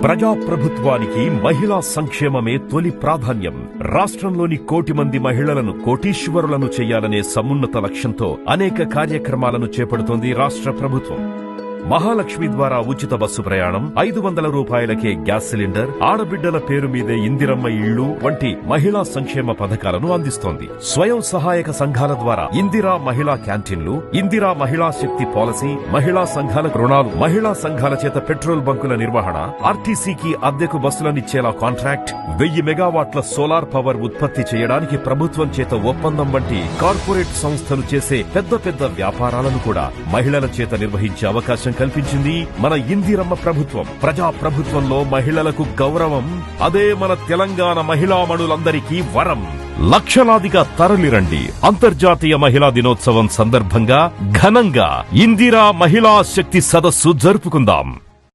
ప్రజాప్రభుత్వానికి మహిళా సంక్షేమమే తొలి ప్రాధాన్యం. రాష్ట్రంలోని 1 కోటి మంది మహిళలను కోటీశ్వరులను చేయాలనే సమున్నత లక్ష్యంతో అనేక కార్యక్రమాలను చేపడుతోంది రాష్ట్ర ప్రభుత్వం. మహాలక్ష్మి ద్వారా ఉచిత బస్సు ప్రయాణం, 500 రూపాయలకే గ్యాస్ సిలిండర్, ఆడబిడ్డల పేరు మీదే ఇందిరమ్మ ఇళ్లు వంటి మహిళా సంక్షేమ పథకాలను అందిస్తోంది. స్వయం సహాయక సంఘాల ద్వారా ఇందిరా మహిళా క్యాంటీన్లు, ఇందిరా మహిళా శక్తి పాలసీ, మహిళా సంఘాల రుణాలు, మహిళా సంఘాల చేత పెట్రోల్ బంకుల నిర్వహణ, ఆర్టీసీకి అద్దెకు బస్సులనిచ్చేలా కాంట్రాక్ట్, 1000 మెగావాట్ల సోలార్ పవర్ ఉత్పత్తి చేయడానికి ప్రభుత్వం చేత ఒప్పందం వంటి కార్పొరేట్ సంస్థలు చేసే పెద్ద వ్యాపారాలను కూడా మహిళల చేత నిర్వహించే అవకాశం కల్పించింది మన ఇందిరమ్మ ప్రభుత్వం. ప్రజా ప్రభుత్వంలో మహిళలకు గౌరవం, అదే మన తెలంగాణ మహిళామణులందరికీ వరం. లక్షలాదిగా తరలిరండి. అంతర్జాతీయ మహిళా దినోత్సవం సందర్భంగా ఘనంగా ఇందిరా మహిళా శక్తి సదస్సు జరుపుకుందాం.